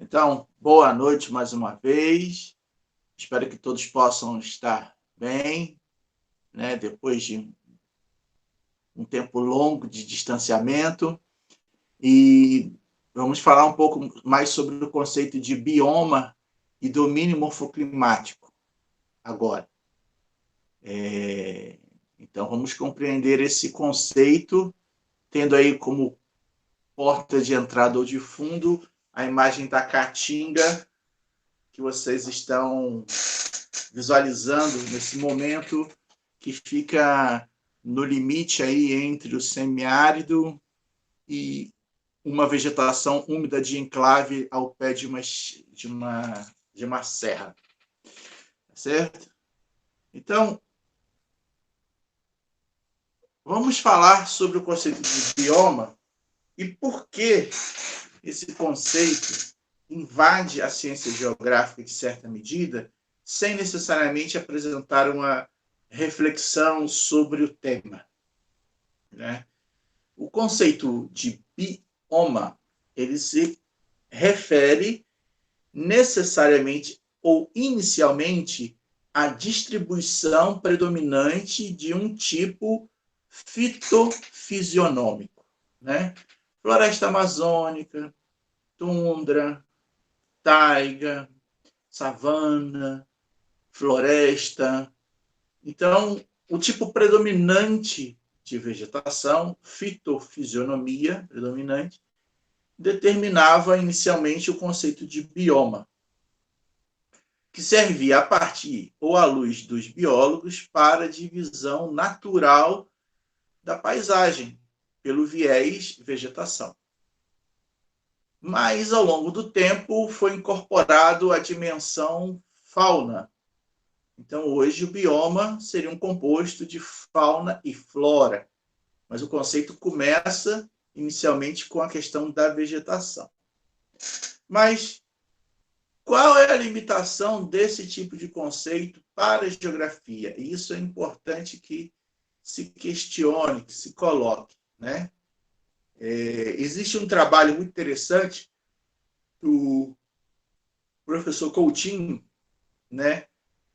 Então, boa noite mais uma vez. Espero que todos possam estar bem, né? Depois de um tempo longo de distanciamento. E vamos falar um pouco mais sobre o conceito de bioma e domínio morfoclimático agora. Então, vamos compreender esse conceito, tendo aí como porta de entrada ou de fundo a imagem da caatinga que vocês estão visualizando nesse momento, que fica no limite aí entre o semiárido e uma vegetação úmida de enclave ao pé de uma serra. Certo? Então, vamos falar sobre o conceito de bioma e por que esse conceito invade a ciência geográfica de certa medida, sem necessariamente apresentar uma reflexão sobre o tema, né? O conceito de bioma, ele se refere necessariamente ou inicialmente à distribuição predominante de um tipo fitofisionômico, né? Floresta amazônica, tundra, taiga, savana, floresta. Então, o tipo predominante de vegetação, fitofisionomia predominante, determinava inicialmente o conceito de bioma, que servia a partir ou à luz dos biólogos para a divisão natural da paisagem, pelo viés vegetação. Mas, ao longo do tempo, foi incorporado a dimensão fauna. Então, hoje, o bioma seria um composto de fauna e flora, mas o conceito começa inicialmente com a questão da vegetação. Mas qual é a limitação desse tipo de conceito para a geografia? E isso é importante que se questione, que se coloque, né? Existe um trabalho muito interessante do professor Coutinho, né,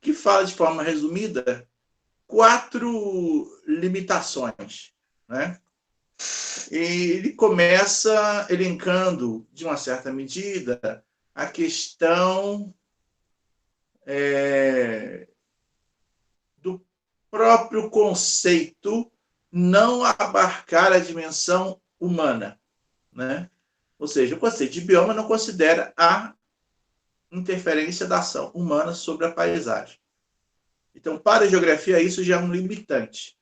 que fala de forma resumida 4 limitações, né? E ele começa elencando, de uma certa medida, a questão do próprio conceito não abarcar a dimensão humana, né? Ou seja, o conceito de bioma não considera a interferência da ação humana sobre a paisagem. Então, para a geografia, isso já é um limitante.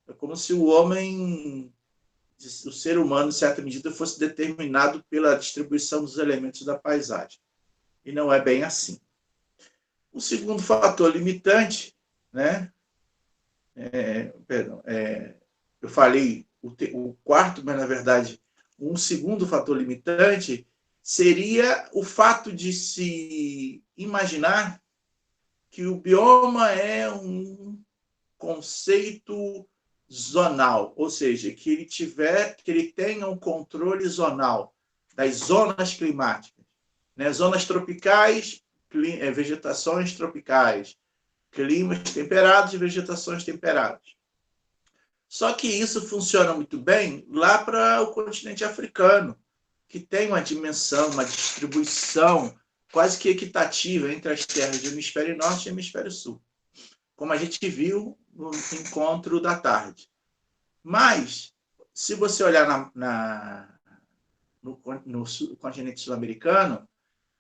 É como se o homem, o ser humano, em certa medida, fosse determinado pela distribuição dos elementos da paisagem. E não é bem assim. O segundo fator limitante, né? Eu falei o quarto, mas, na verdade, um segundo fator limitante seria o fato de se imaginar que o bioma é um conceito zonal, ou seja, que ele tenha um controle zonal das zonas climáticas, né? Zonas tropicais, vegetações tropicais, climas temperados e vegetações temperadas. Só que isso funciona muito bem lá para o continente africano, que tem uma dimensão, uma distribuição quase que equitativa entre as terras do hemisfério norte e hemisfério sul, como a gente viu no encontro da tarde. Mas, se você olhar no continente sul-americano,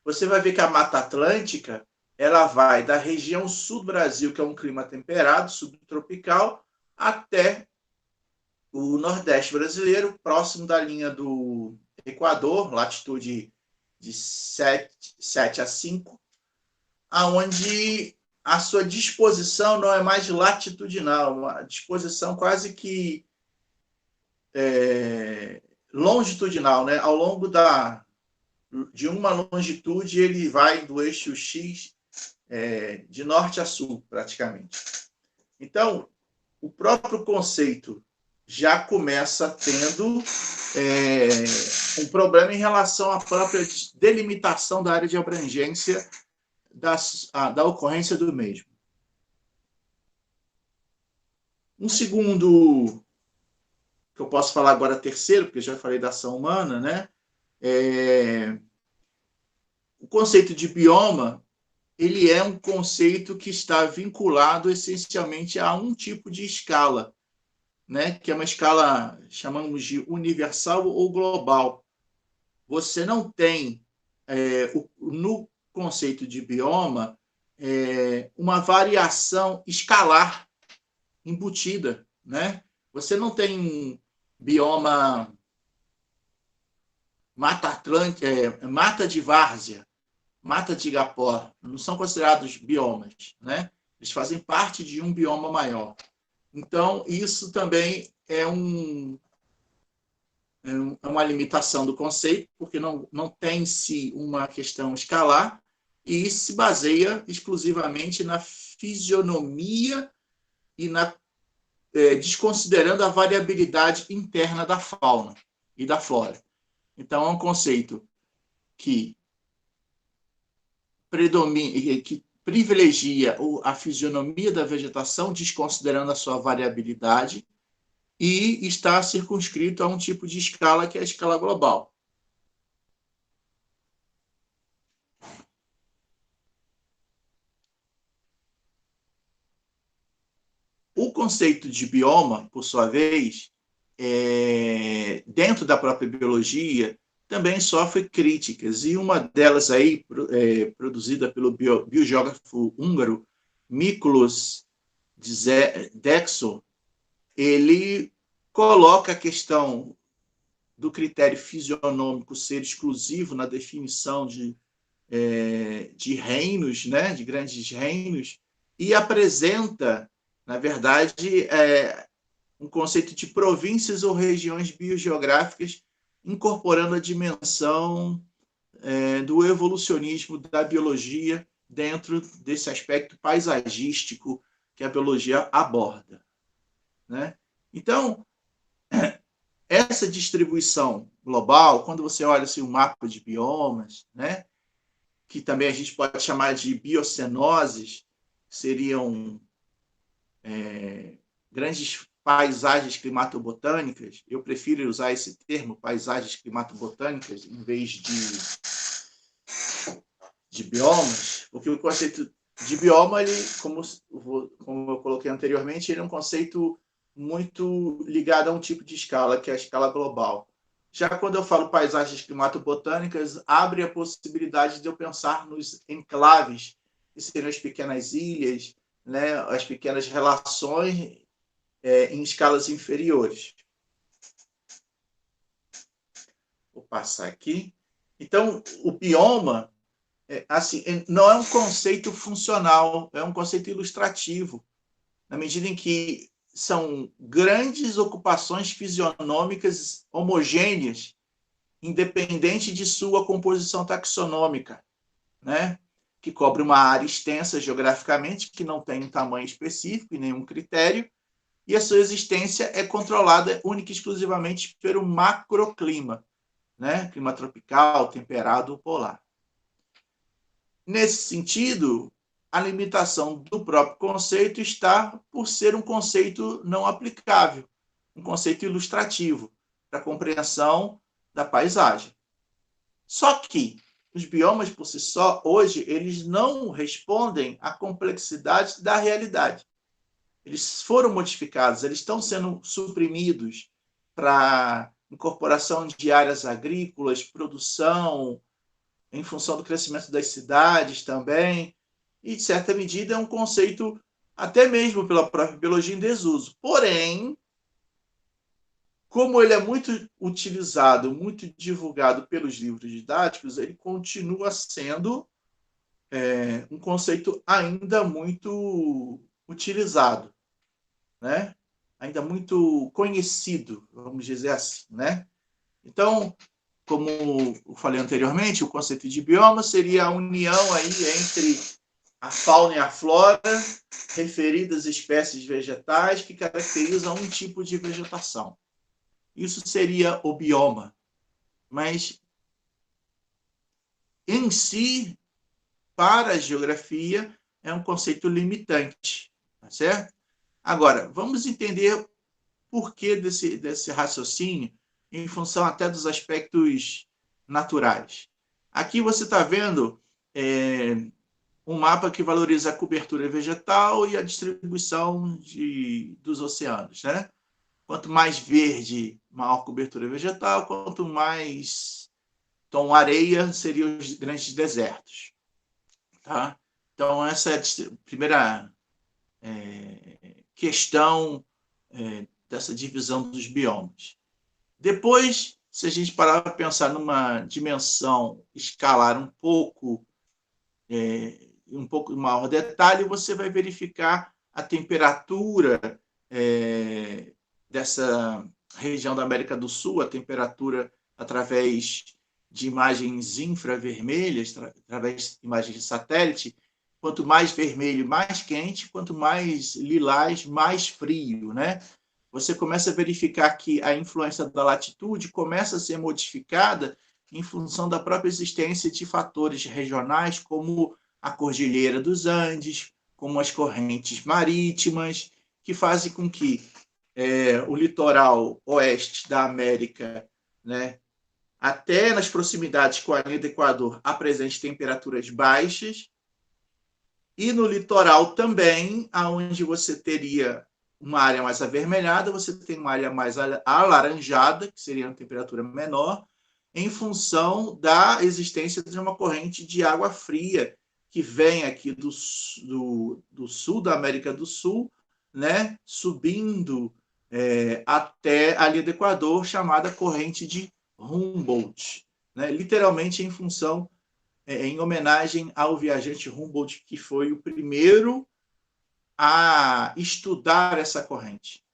você vai ver que a Mata Atlântica ela vai da região sul do Brasil, que é um clima temperado, subtropical, até o Nordeste brasileiro, próximo da linha do Equador, latitude de 7 a 5, aonde a sua disposição não é mais latitudinal, uma disposição quase que longitudinal, né? Ao longo de uma longitude, ele vai do eixo X de norte a sul, praticamente. Então, o próprio conceito já começa tendo um problema em relação à própria delimitação da área de abrangência da ocorrência do mesmo. Um segundo, que eu posso falar agora terceiro, porque já falei da ação humana, né? O conceito de bioma, ele é um conceito que está vinculado essencialmente a um tipo de escala, né? Que é uma escala, chamamos de universal ou global. Você não tem, no conceito de bioma, uma variação escalar embutida, né? Você não tem bioma Mata Atlântica, Mata de Várzea, Mata de Igapó, não são considerados biomas, né? Eles fazem parte de um bioma maior. Então, isso também é uma limitação do conceito, porque não tem-se uma questão escalar e se baseia exclusivamente na fisionomia e desconsiderando a variabilidade interna da fauna e da flora. Então, é um conceito que privilegia a fisionomia da vegetação, desconsiderando a sua variabilidade, e está circunscrito a um tipo de escala que é a escala global. O conceito de bioma, por sua vez, dentro da própria biologia, também sofre críticas, e uma delas aí, produzida pelo biogeógrafo húngaro Miklos Dexo, ele coloca a questão do critério fisionômico ser exclusivo na definição de reinos, né, de grandes reinos, e apresenta, na verdade, um conceito de províncias ou regiões biogeográficas, incorporando a dimensão do evolucionismo da biologia dentro desse aspecto paisagístico que a biologia aborda, né? Então, essa distribuição global, quando você olha assim, um mapa de biomas, né, que também a gente pode chamar de biocenoses, seriam grandes paisagens climatobotânicas. Eu prefiro usar esse termo, paisagens climatobotânicas, em vez de biomas, porque o conceito de bioma, ele, como eu coloquei anteriormente, ele é um conceito muito ligado a um tipo de escala, que é a escala global. Já quando eu falo paisagens climatobotânicas, abre a possibilidade de eu pensar nos enclaves, que seriam as pequenas ilhas, né, as pequenas relações em escalas inferiores. Vou passar aqui. Então, o bioma assim, não é um conceito funcional, é um conceito ilustrativo, na medida em que são grandes ocupações fisionômicas homogêneas, independente de sua composição taxonômica, né? Que cobre uma área extensa geograficamente, que não tem um tamanho específico e nenhum critério, e a sua existência é controlada única e exclusivamente pelo macroclima, né? Clima tropical, temperado ou polar. Nesse sentido, a limitação do próprio conceito está por ser um conceito não aplicável, um conceito ilustrativo para a compreensão da paisagem. Só que os biomas por si só, hoje, eles não respondem à complexidade da realidade. Eles foram modificados, eles estão sendo suprimidos para incorporação de áreas agrícolas, produção, em função do crescimento das cidades também, e, de certa medida, é um conceito, até mesmo pela própria biologia, em desuso. Porém, como ele é muito utilizado, muito divulgado pelos livros didáticos, ele continua sendo um conceito ainda muito utilizado, né? Ainda muito conhecido, vamos dizer assim, né? Então, como eu falei anteriormente, o conceito de bioma seria a união aí entre a fauna e a flora referidas a espécies vegetais que caracterizam um tipo de vegetação. Isso seria o bioma. Mas, em si, para a geografia, é um conceito limitante, tá certo? Agora, vamos entender por que desse raciocínio em função até dos aspectos naturais. Aqui você está vendo um mapa que valoriza a cobertura vegetal e a distribuição dos oceanos, né? Quanto mais verde, maior cobertura vegetal, quanto mais tom areia, seriam os grandes desertos. Tá? Então, essa é a primeira questão dessa divisão dos biomas. Depois, se a gente parar para pensar numa dimensão escalar um pouco maior detalhe, você vai verificar a temperatura dessa região da América do Sul, a temperatura através de imagens infravermelhas, através de imagens de satélite. Quanto mais vermelho, mais quente, quanto mais lilás, mais frio, né? Você começa a verificar que a influência da latitude começa a ser modificada em função da própria existência de fatores regionais, como a Cordilheira dos Andes, como as correntes marítimas, que fazem com que o litoral oeste da América, né, até nas proximidades com a linha do Equador, apresente temperaturas baixas, e no litoral também, onde você teria uma área mais avermelhada, você tem uma área mais alaranjada, que seria uma temperatura menor, em função da existência de uma corrente de água fria que vem aqui do sul da América do Sul, né, subindo até a linha do Equador, chamada corrente de Humboldt, né, literalmente em função, em homenagem ao viajante Humboldt, que foi o primeiro a estudar essa corrente.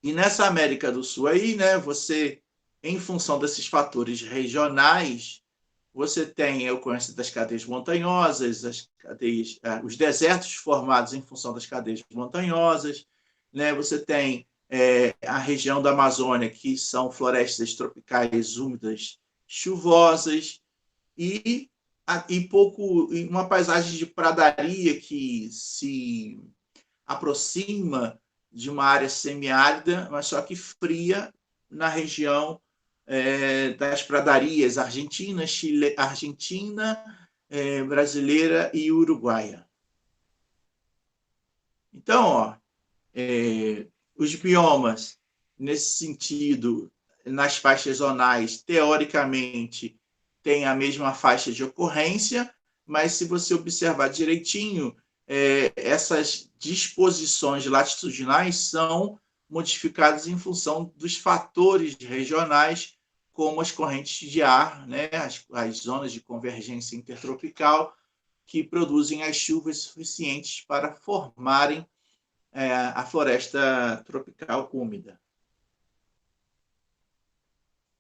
E nessa América do Sul aí, né, você, em função desses fatores regionais, você tem a ocorrência das cadeias montanhosas, os desertos formados em função das cadeias montanhosas, né? Você tem a região da Amazônia, que são florestas tropicais úmidas, chuvosas, e uma paisagem de pradaria que se aproxima de uma área semiárida, mas só que fria na região das pradarias argentina, brasileira e uruguaia. Então, os biomas, nesse sentido, nas faixas zonais, teoricamente, têm a mesma faixa de ocorrência, mas se você observar direitinho, essas disposições latitudinais são modificadas em função dos fatores regionais, como as correntes de ar, né, as zonas de convergência intertropical, que produzem as chuvas suficientes para formarem a floresta tropical úmida.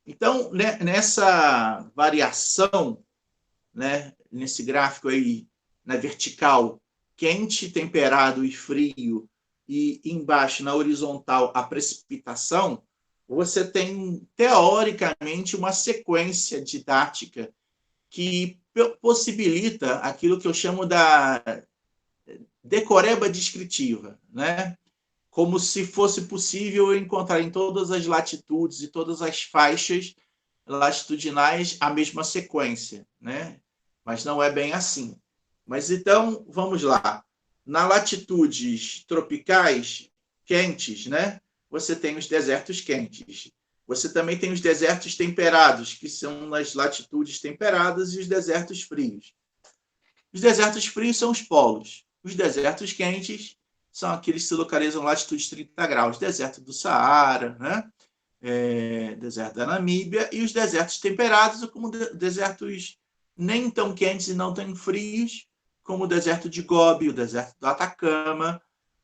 Então, né, nessa variação, né, nesse gráfico aí, na vertical, quente, temperado e frio, e embaixo, na horizontal, a precipitação, você tem, teoricamente, uma sequência didática que possibilita aquilo que eu chamo da decoreba descritiva, né? Como se fosse possível encontrar em todas as latitudes e todas as faixas latitudinais a mesma sequência, né? Mas não é bem assim. Mas então, vamos lá. Na latitudes tropicais quentes, né, você tem os desertos quentes. Você também tem os desertos temperados, que são nas latitudes temperadas, e os desertos frios. Os desertos frios são os polos. Os desertos quentes são aqueles que se localizam em latitude 30 graus. Deserto do Saara, né? Deserto da Namíbia, e os desertos temperados, como desertos nem tão quentes e não tão frios, como o deserto de Gobi, o deserto do Atacama,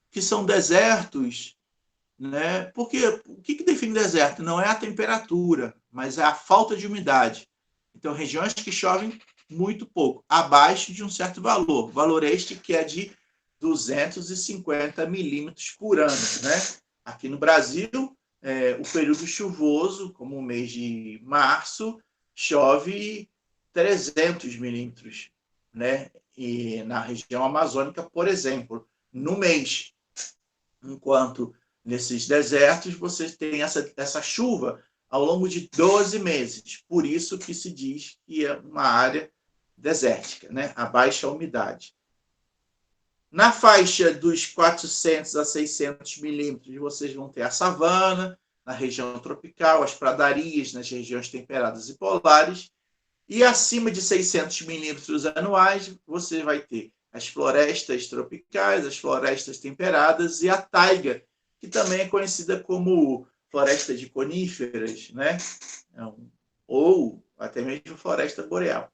que são desertos, né? Porque o que define deserto? Não é a temperatura, mas é a falta de umidade. Então, regiões que chovem muito pouco, abaixo de um certo valor. Valor este que é de 250 milímetros por ano, né? Aqui no Brasil, o período chuvoso, como o mês de março, chove 300 milímetros, né? E na região amazônica, por exemplo, no mês. Enquanto nesses desertos você tem essa chuva ao longo de 12 meses. Por isso que se diz que é uma área desértica, né? A baixa umidade. Na faixa dos 400 a 600 milímetros, vocês vão ter a savana, na região tropical, as pradarias nas regiões temperadas e polares, e acima de 600 milímetros anuais, você vai ter as florestas tropicais, as florestas temperadas e a taiga, que também é conhecida como floresta de coníferas, né? Ou até mesmo floresta boreal.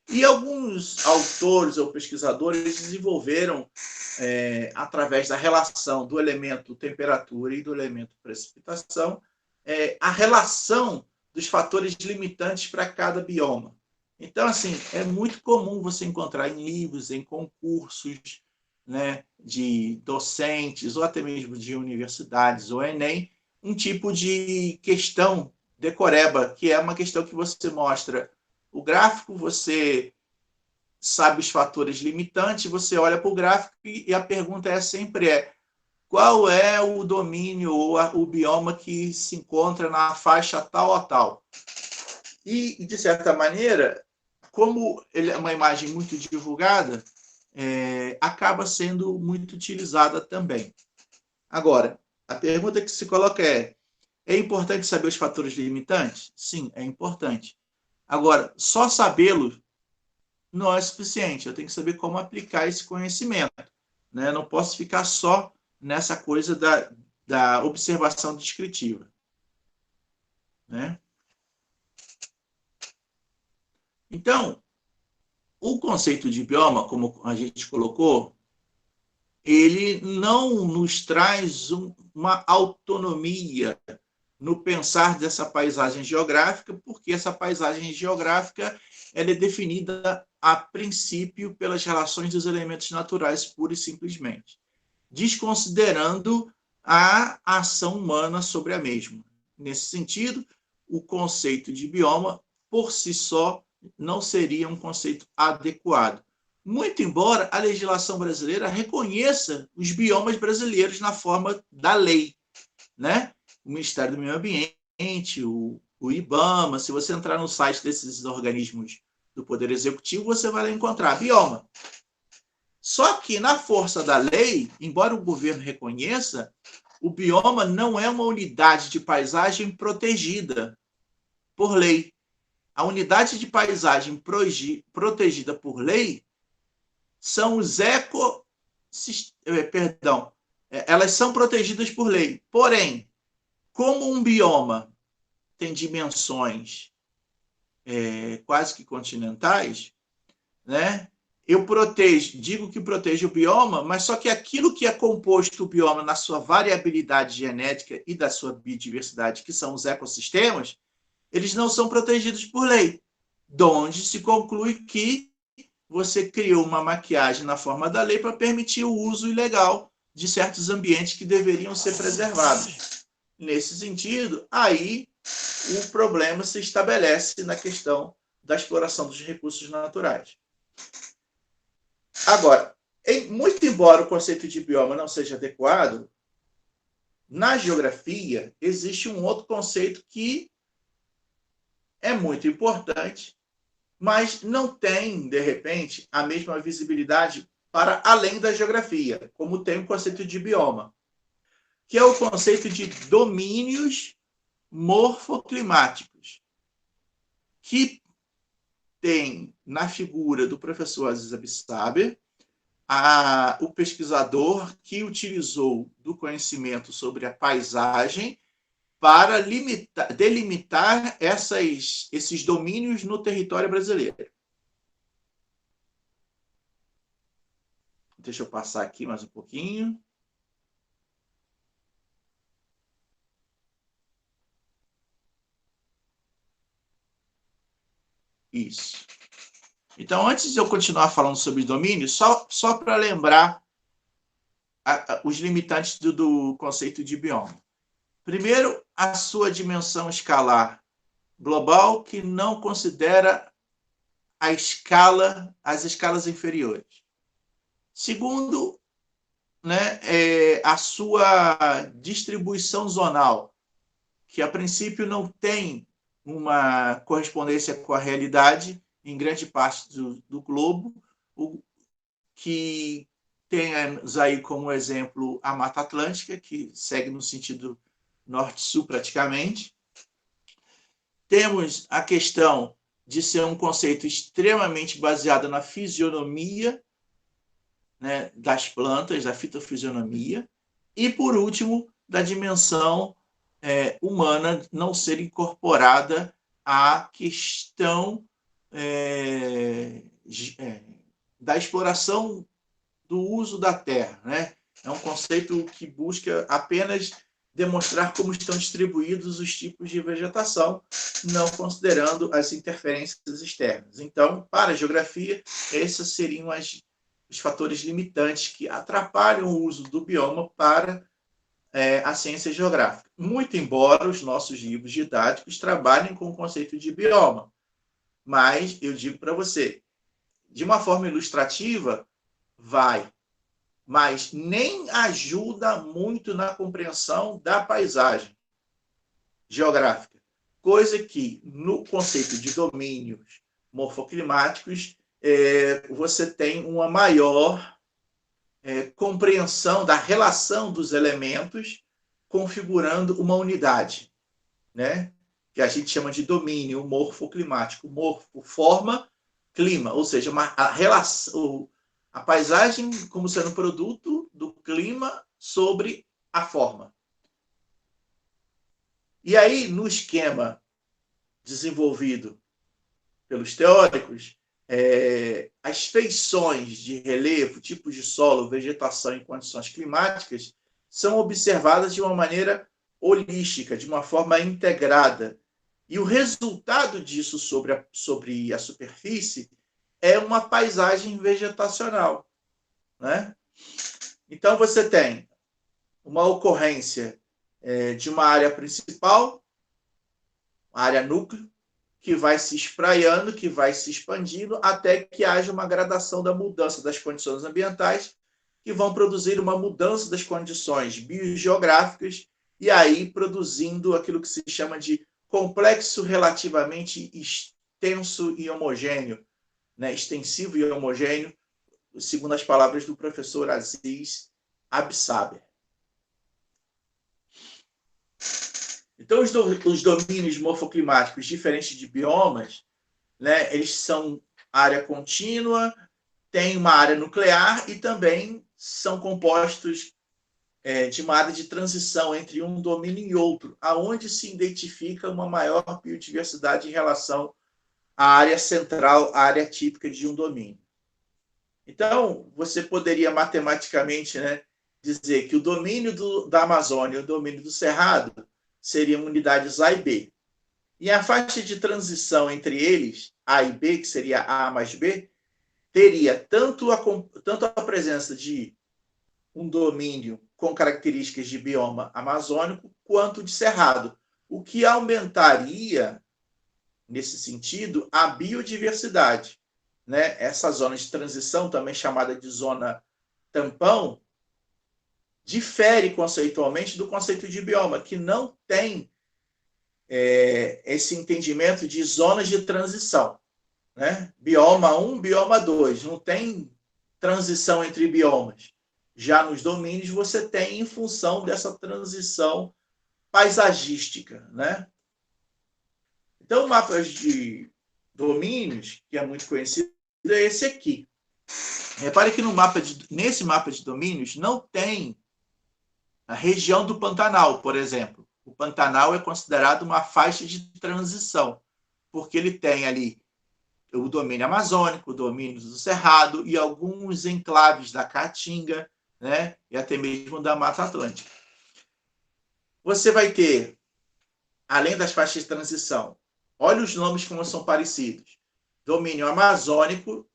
E alguns autores ou pesquisadores desenvolveram, através da relação do elemento temperatura e do elemento precipitação, a relação dos fatores limitantes para cada bioma. Então, assim, é muito comum você encontrar em livros, em concursos, né, de docentes ou até mesmo de universidades ou Enem, um tipo de questão decoreba, que é uma questão que você mostra o gráfico, você sabe os fatores limitantes, você olha para o gráfico e a pergunta sempre qual é o domínio ou o bioma que se encontra na faixa tal a tal. E, de certa maneira, como ele é uma imagem muito divulgada, acaba sendo muito utilizada também. Agora, a pergunta que se coloca é importante saber os fatores limitantes? Sim, é importante. Agora, só sabê-los não é suficiente. Eu tenho que saber como aplicar esse conhecimento. Né? Eu não posso ficar só nessa coisa da observação descritiva. Né? Então, o conceito de bioma, como a gente colocou, ele não nos traz uma autonomia no pensar dessa paisagem geográfica, porque essa paisagem geográfica ela é definida a princípio pelas relações dos elementos naturais, pura e simplesmente, desconsiderando a ação humana sobre a mesma. Nesse sentido, o conceito de bioma, por si só, não seria um conceito adequado. Muito embora a legislação brasileira reconheça os biomas brasileiros na forma da lei, né? O Ministério do Meio Ambiente, o IBAMA, se você entrar no site desses organismos do Poder Executivo, você vai encontrar bioma. Só que, na força da lei, embora o governo reconheça, o bioma não é uma unidade de paisagem protegida por lei. A unidade de paisagem protegida por lei são os elas são protegidas por lei. Porém, como um bioma tem dimensões quase que continentais, né? Eu digo que protejo o bioma, mas só que aquilo que é composto o bioma na sua variabilidade genética e da sua biodiversidade, que são os ecossistemas, eles não são protegidos por lei, donde se conclui que você criou uma maquiagem na forma da lei para permitir o uso ilegal de certos ambientes que deveriam ser preservados. Nesse sentido, aí o problema se estabelece na questão da exploração dos recursos naturais. Agora, muito embora o conceito de bioma não seja adequado, na geografia existe um outro conceito que é muito importante, mas não tem, de repente, a mesma visibilidade para além da geografia, como tem o conceito de bioma, que é o conceito de domínios morfoclimáticos, que tem na figura do professor Aziz Absaber o pesquisador que utilizou do conhecimento sobre a paisagem para delimitar esses domínios no território brasileiro. Deixa eu passar aqui mais um pouquinho. Isso. Então, antes de eu continuar falando sobre domínio, só para lembrar os limitantes do conceito de bioma. Primeiro, a sua dimensão escalar global, que não considera as escalas inferiores. Segundo, né, a sua distribuição zonal, que a princípio não tem uma correspondência com a realidade em grande parte do globo, que temos aí como exemplo a Mata Atlântica, que segue no sentido norte-sul praticamente. Temos a questão de ser um conceito extremamente baseado na fisionomia, né, das plantas, da fitofisionomia, e, por último, da dimensão humana não ser incorporada à questão da exploração do uso da terra, né? É um conceito que busca apenas demonstrar como estão distribuídos os tipos de vegetação, não considerando as interferências externas. Então, para a geografia, esses seriam os fatores limitantes que atrapalham o uso do bioma para a ciência geográfica. Muito embora os nossos livros didáticos trabalhem com o conceito de bioma. Mas, eu digo para você, de uma forma ilustrativa, vai, mas nem ajuda muito na compreensão da paisagem geográfica. Coisa que, no conceito de domínios morfoclimáticos, você tem uma maior compreensão da relação dos elementos configurando uma unidade, né? Que a gente chama de domínio morfoclimático. Morfo, forma, clima, ou seja, a paisagem como sendo produto do clima sobre a forma. E aí, no esquema desenvolvido pelos teóricos, as feições de relevo, tipos de solo, vegetação e condições climáticas são observadas de uma maneira holística, de uma forma integrada. E o resultado disso sobre a superfície é uma paisagem vegetacional, né? Então, você tem uma ocorrência de uma área principal, área núcleo, que vai se espraiando, que vai se expandindo, até que haja uma gradação da mudança das condições ambientais, que vão produzir uma mudança das condições biogeográficas, e aí produzindo aquilo que se chama de complexo relativamente extenso e homogêneo, né? Extensivo e homogêneo, segundo as palavras do professor Aziz Absaber. Então, os domínios morfoclimáticos diferentes de biomas, né, eles são área contínua, tem uma área nuclear e também são compostos de uma área de transição entre um domínio e outro, aonde se identifica uma maior biodiversidade em relação à área central, à área típica de um domínio. Então, você poderia matematicamente, né, dizer que o domínio da Amazônia e o domínio do Cerrado seriam unidades A e B. E a faixa de transição entre eles, A e B, que seria A mais B, teria tanto a presença de um domínio com características de bioma amazônico, quanto de cerrado, o que aumentaria, nesse sentido, a biodiversidade, né? Essa zona de transição, também chamada de zona tampão, difere conceitualmente do conceito de bioma, que não tem esse entendimento de zonas de transição, né? Bioma 1, bioma 2, não tem transição entre biomas. Já nos domínios você tem em função dessa transição paisagística, né? Então, o mapa de domínios, que é muito conhecido, é esse aqui. Repare que nesse mapa de domínios não tem a região do Pantanal, por exemplo. O Pantanal é considerado uma faixa de transição, porque ele tem ali o domínio amazônico, o domínio do Cerrado e alguns enclaves da Caatinga, né? E até mesmo da Mata Atlântica. Você vai ter, além das faixas de transição, olha os nomes como são parecidos. domínio amazônico,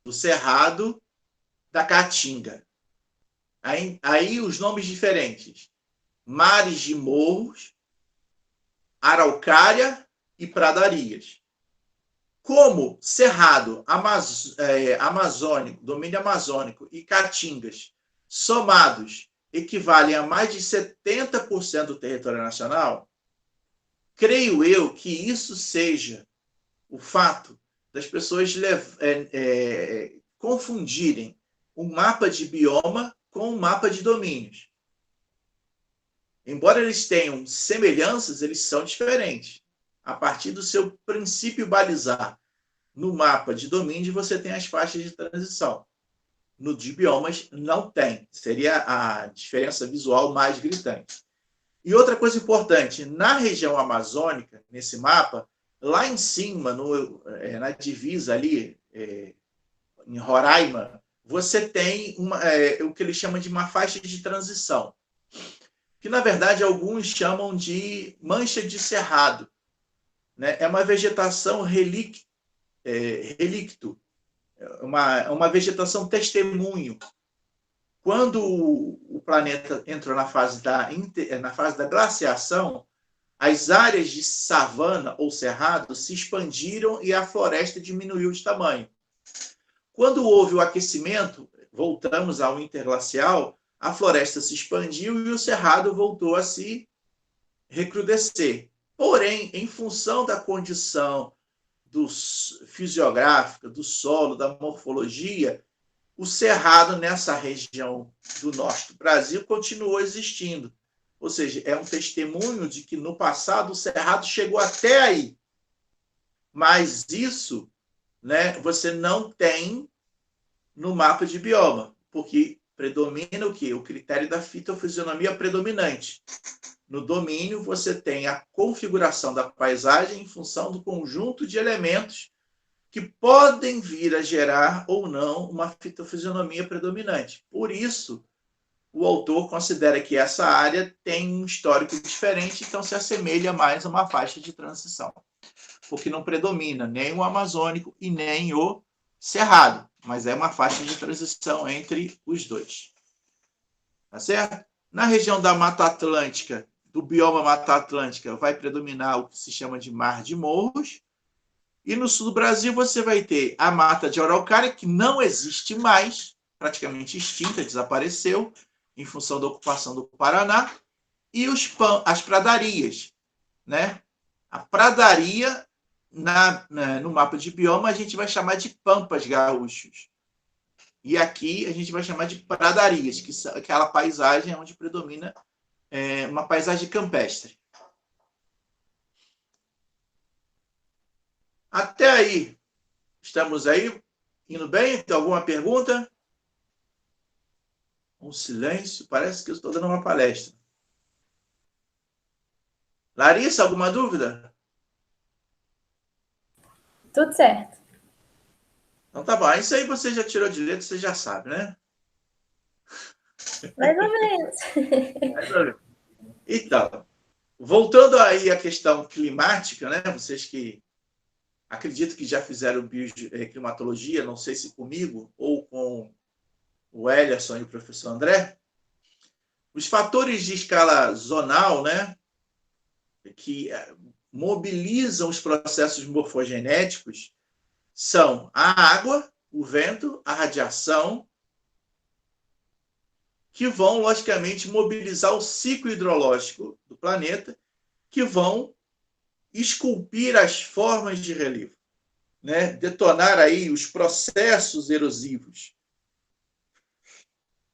do Cerrado, da Caatinga. Aí os nomes diferentes: mares de morros, araucária e pradarias. Como Cerrado, amazônico, domínio amazônico e caatingas somados equivalem a mais de 70% do território nacional, creio eu que isso seja o fato das pessoas confundirem um mapa de bioma com um mapa de domínios. Embora eles tenham semelhanças, eles são diferentes. A partir do seu princípio balizar no mapa de domínio, você tem as faixas de transição. No de biomas, não tem. Seria a diferença visual mais gritante. E outra coisa importante, na região amazônica, nesse mapa, lá em cima, na divisa ali, em Roraima, você tem o que eles chamam de uma faixa de transição, que, na verdade, alguns chamam de mancha de cerrado. Né? É uma vegetação relicto, uma vegetação testemunho. Quando o planeta entrou na fase da glaciação, as áreas de savana ou cerrado se expandiram e a floresta diminuiu de tamanho. Quando houve o aquecimento, voltamos ao interglacial, a floresta se expandiu e o cerrado voltou a se recrudescer. Porém, em função da condição fisiográfica, do solo, da morfologia, o cerrado nessa região do norte do Brasil continuou existindo. Ou seja, é um testemunho de que no passado o cerrado chegou até aí. Mas isso, né, você não tem no mapa de bioma, porque predomina o quê? O critério da fitofisionomia predominante. No domínio, você tem a configuração da paisagem em função do conjunto de elementos que podem vir a gerar ou não uma fitofisionomia predominante. Por isso, o autor considera que essa área tem um histórico diferente, então se assemelha mais a uma faixa de transição, porque não predomina nem o amazônico e nem o cerrado, mas é uma faixa de transição entre os dois. Tá certo? Na região da Mata Atlântica, do bioma Mata Atlântica, vai predominar o que se chama de mar de morros. E no sul do Brasil você vai ter a mata de araucária, que não existe mais, praticamente extinta, desapareceu, em função da ocupação do Paraná, e as pradarias. Né? A pradaria, no mapa de bioma, a gente vai chamar de pampas gaúchos. E aqui a gente vai chamar de pradarias, que é aquela paisagem onde predomina uma paisagem campestre. Até aí, estamos aí? Indo bem? Tem alguma pergunta? Um silêncio, parece que eu estou dando uma palestra. Larissa, alguma dúvida? Tudo certo. Então tá bom, isso aí você já tirou de letra, você já sabe, né? Mais ou menos. Então, voltando aí à questão climática, né? Vocês que acredito que já fizeram bioclimatologia, não sei se comigo ou com o Ellerson e o professor André, os fatores de escala zonal, né, que mobilizam os processos morfogenéticos são a água, o vento, a radiação, que vão, logicamente, mobilizar o ciclo hidrológico do planeta, que vão esculpir as formas de relevo, né? Detonar aí os processos erosivos.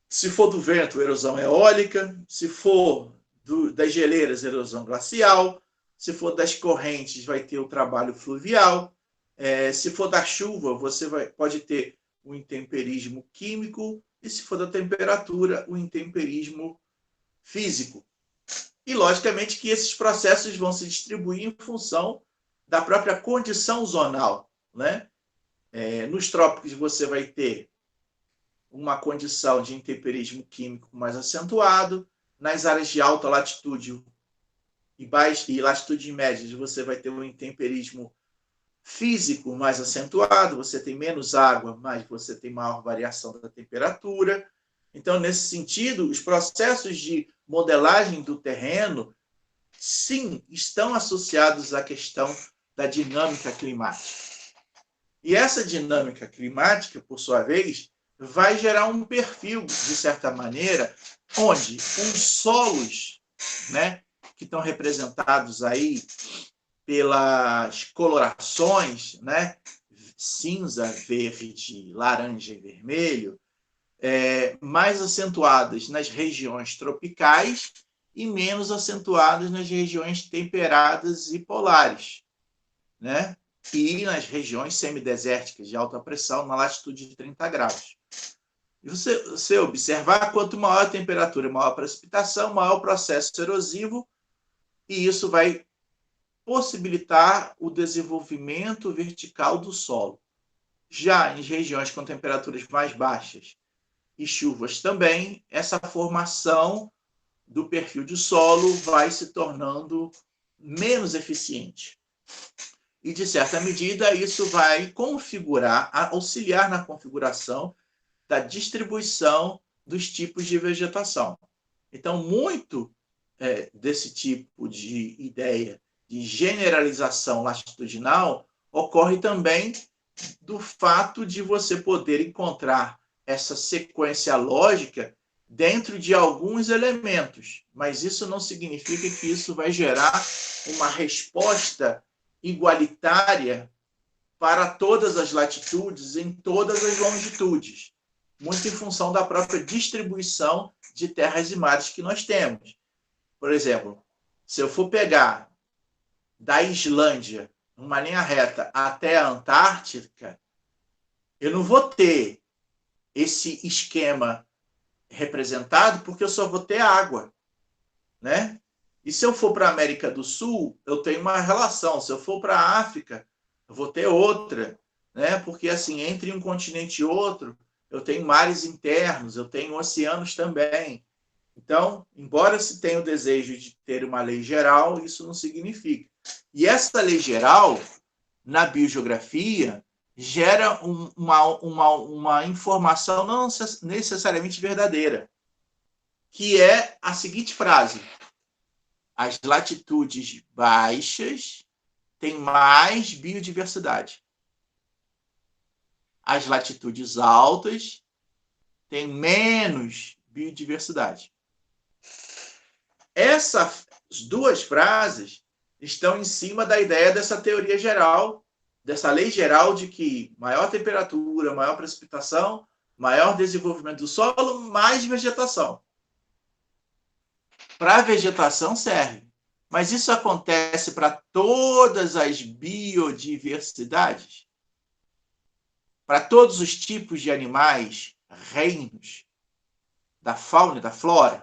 Se for do vento, erosão eólica, se for das geleiras, erosão glacial, se for das correntes, vai ter o trabalho fluvial, se for da chuva, você pode ter o intemperismo químico, e se for da temperatura, o intemperismo físico. E, logicamente, que esses processos vão se distribuir em função da própria condição zonal. Né? Nos trópicos, você vai ter uma condição de intemperismo químico mais acentuado. Nas áreas de alta latitude e latitude média, você vai ter um intemperismo físico mais acentuado, você tem menos água, mas você tem maior variação da temperatura. Então, nesse sentido, os processos de modelagem do terreno, sim, estão associados à questão da dinâmica climática. E essa dinâmica climática, por sua vez, vai gerar um perfil, de certa maneira, onde os solos, né, que estão representados aí pelas colorações, né, cinza, verde, laranja e vermelho, mais acentuadas nas regiões tropicais e menos acentuadas nas regiões temperadas e polares, né? E nas regiões semidesérticas de alta pressão, na latitude de 30 graus. E você observar, quanto maior a temperatura, maior a precipitação, maior o processo erosivo, e isso vai possibilitar o desenvolvimento vertical do solo. Já em regiões com temperaturas mais baixas e chuvas também, essa formação do perfil de solo vai se tornando menos eficiente. E, de certa medida, isso vai configurar, auxiliar na configuração da distribuição dos tipos de vegetação. Então, muito desse tipo de ideia de generalização latitudinal ocorre também do fato de você poder encontrar essa sequência lógica dentro de alguns elementos, mas isso não significa que isso vai gerar uma resposta igualitária para todas as latitudes, em todas as longitudes, muito em função da própria distribuição de terras e mares que nós temos. Por exemplo, se eu for pegar da Islândia, numa linha reta, até a Antártica, eu não vou ter esse esquema representado porque eu só vou ter água, né? E se eu for para a América do Sul, eu tenho uma relação. Se eu for para a África, eu vou ter outra, né? Porque assim, entre um continente e outro, eu tenho mares internos, eu tenho oceanos também. Então, embora se tenha o desejo de ter uma lei geral, isso não significa. E essa lei geral, na biogeografia, gera uma informação não necessariamente verdadeira, que é a seguinte frase: as latitudes baixas têm mais biodiversidade. As latitudes altas têm menos biodiversidade. Essas duas frases estão em cima da ideia dessa teoria geral, dessa lei geral de que maior temperatura, maior precipitação, maior desenvolvimento do solo, mais vegetação. Para a vegetação serve, mas isso acontece para todas as biodiversidades? Para todos os tipos de animais, reinos, da fauna e da flora?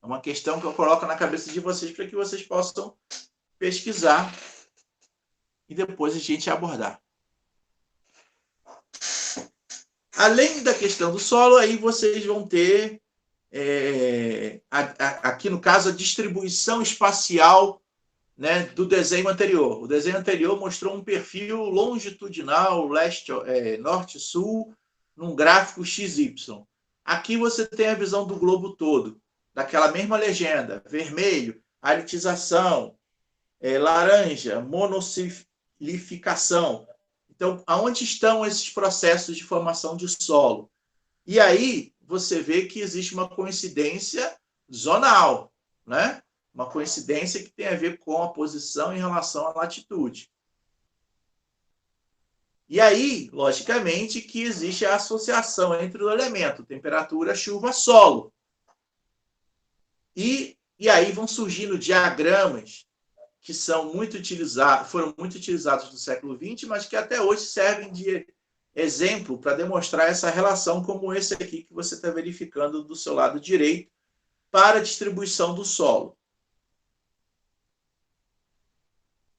É uma questão que eu coloco na cabeça de vocês para que vocês possam pesquisar e depois a gente abordar. Além da questão do solo, aí vocês vão ter, aqui no caso, a distribuição espacial, né, do desenho anterior. O desenho anterior mostrou um perfil longitudinal, norte-sul, num gráfico XY. Aqui você tem a visão do globo todo, daquela mesma legenda: vermelho, aritização, laranja, monossilificação. Então, aonde estão esses processos de formação de solo? E aí você vê que existe uma coincidência zonal, né? Uma coincidência que tem a ver com a posição em relação à latitude. E aí, logicamente, que existe a associação entre o elemento temperatura, chuva, solo. E aí vão surgindo diagramas que foram muito utilizados no século XX, mas que até hoje servem de exemplo para demonstrar essa relação, como esse aqui que você está verificando do seu lado direito, para a distribuição do solo.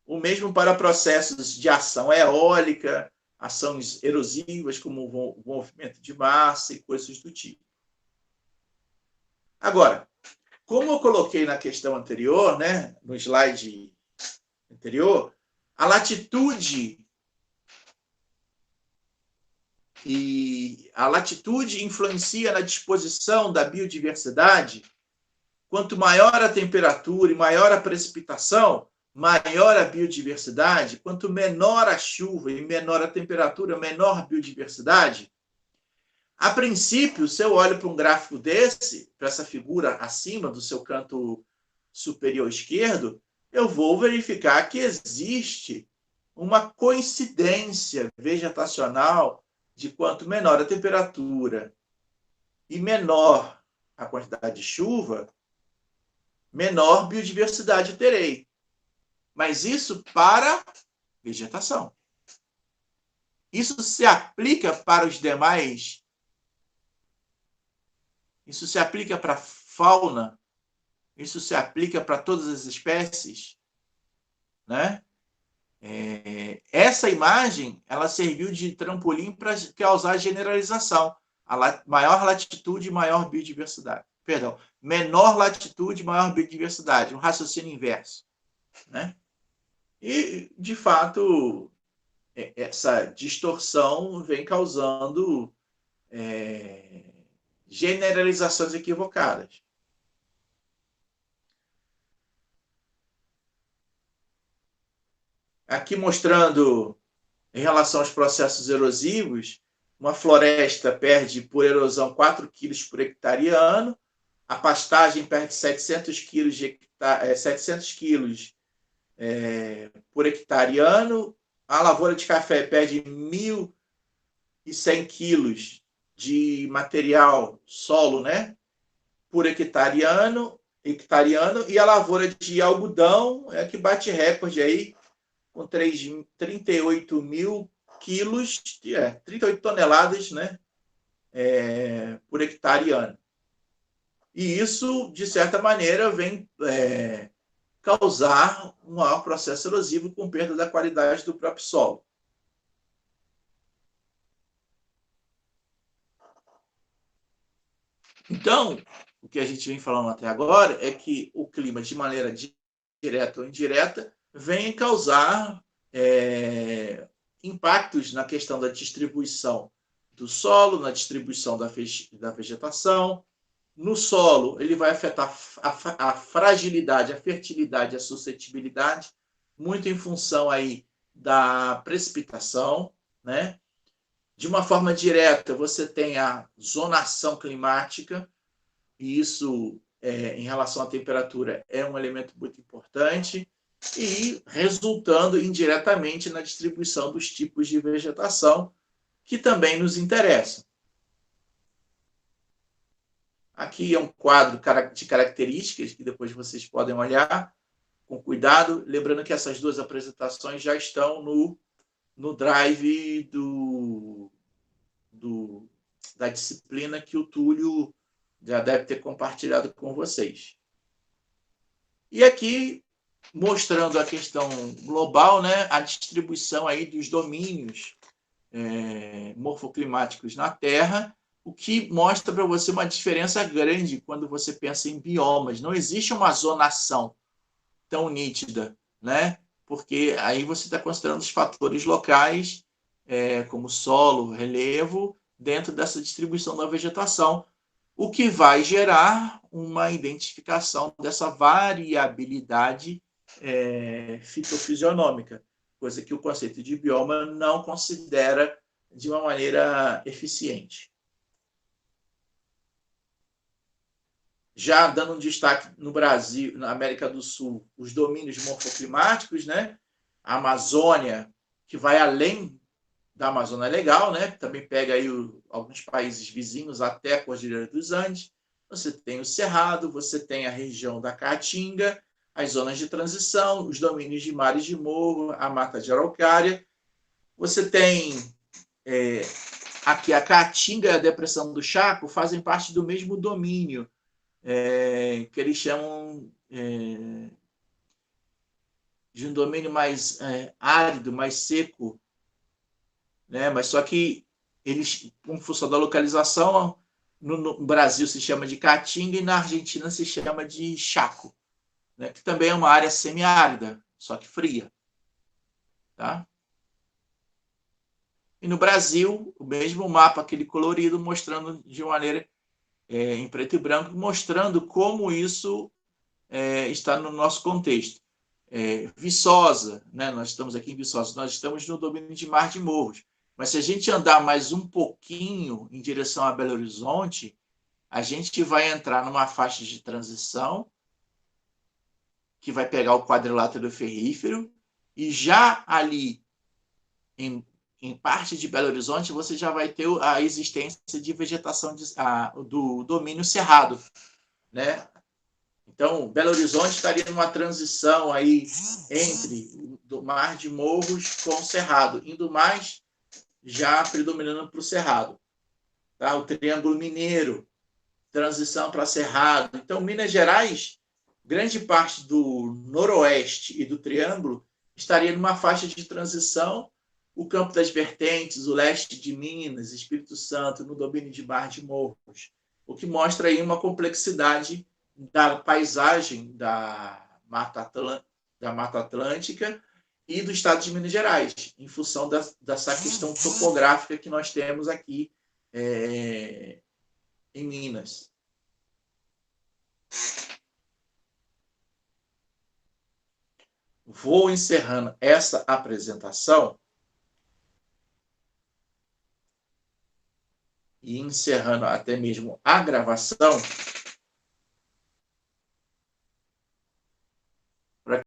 O mesmo para processos de ação eólica, ações erosivas, como o movimento de massa e coisas do tipo. Agora, como eu coloquei na questão anterior, né, no slide anterior, A latitude influencia na disposição da biodiversidade. Quanto maior a temperatura e maior a precipitação, maior a biodiversidade. Quanto menor a chuva e menor a temperatura, menor a biodiversidade. A princípio, se eu olho para um gráfico desse, para essa figura acima do seu canto superior esquerdo, eu vou verificar que existe uma coincidência vegetacional de quanto menor a temperatura e menor a quantidade de chuva, menor biodiversidade terei. Mas isso para vegetação. Isso se aplica para os demais. Isso se aplica para a fauna. Isso se aplica para todas as espécies, né? Essa imagem ela serviu de trampolim para causar generalização. Maior latitude, maior biodiversidade. Perdão, menor latitude, maior biodiversidade. Um raciocínio inverso, né? E, de fato, essa distorção vem causando generalizações equivocadas. Aqui mostrando, em relação aos processos erosivos, uma floresta perde por erosão 4 quilos por hectare ano, a pastagem perde 700 quilos por hectare ano, a lavoura de café perde 1.100 quilos de material solo, né, por hectare ano, e a lavoura de algodão é que bate recorde aí, com 38 mil quilos, 38 toneladas, né, por hectare ano. E isso, de certa maneira, vem causar um maior processo erosivo com perda da qualidade do próprio solo. Então, o que a gente vem falando até agora é que o clima, de maneira direta ou indireta, vem causar impactos na questão da distribuição do solo, na distribuição da vegetação. No solo, ele vai afetar a fragilidade, a fertilidade, a suscetibilidade, muito em função aí da precipitação, né? De uma forma direta, você tem a zonação climática, e isso, em relação à temperatura, é um elemento muito importante, e resultando indiretamente na distribuição dos tipos de vegetação, que também nos interessam. Aqui é um quadro de características, que depois vocês podem olhar com cuidado, lembrando que essas duas apresentações já estão no drive da disciplina que o Túlio já deve ter compartilhado com vocês. E aqui, mostrando a questão global, né, a distribuição aí dos domínios morfoclimáticos na Terra, o que mostra para você uma diferença grande quando você pensa em biomas. Não existe uma zonação tão nítida, né? Porque aí você está considerando os fatores locais, como solo, relevo, dentro dessa distribuição da vegetação, o que vai gerar uma identificação dessa variabilidade fitofisionômica, coisa que o conceito de bioma não considera de uma maneira eficiente. Já dando um destaque no Brasil, na América do Sul, os domínios morfoclimáticos, né? A Amazônia, que vai além da Amazônia Legal, né? Também pega aí alguns países vizinhos até a Cordilheira dos Andes. Você tem o Cerrado, você tem a região da Caatinga, as zonas de transição, os domínios de mares de morro, a mata de araucária. Você tem aqui a Caatinga e a Depressão do Chaco fazem parte do mesmo domínio, que eles chamam de um domínio mais árido, mais seco, né? Mas só que eles, em função da localização, no Brasil se chama de Caatinga e na Argentina se chama de Chaco, né? Que também é uma área semiárida, só que fria. Tá? E no Brasil, o mesmo mapa, aquele colorido, mostrando de maneira em preto e branco, mostrando como isso está no nosso contexto. Viçosa, né? Nós estamos aqui em Viçosa, nós estamos no domínio de Mar de Morros. Mas se a gente andar mais um pouquinho em direção a Belo Horizonte, a gente vai entrar numa faixa de transição que vai pegar o quadrilátero ferrífero e já ali em parte de Belo Horizonte você já vai ter a existência de vegetação do domínio cerrado, né? Então, Belo Horizonte estaria numa transição aí entre o Mar de Morros com o Cerrado, indo mais já predominando para o Cerrado. Tá? O Triângulo Mineiro, transição para Cerrado. Então, Minas Gerais, grande parte do noroeste e do Triângulo estaria numa faixa de transição, o Campo das Vertentes, o leste de Minas, Espírito Santo, no domínio de Mar de Morros, o que mostra aí uma complexidade da paisagem da Mata Atlântica e do estado de Minas Gerais, em função dessa questão topográfica que nós temos aqui em Minas. Vou encerrando essa apresentação e encerrando até mesmo a gravação,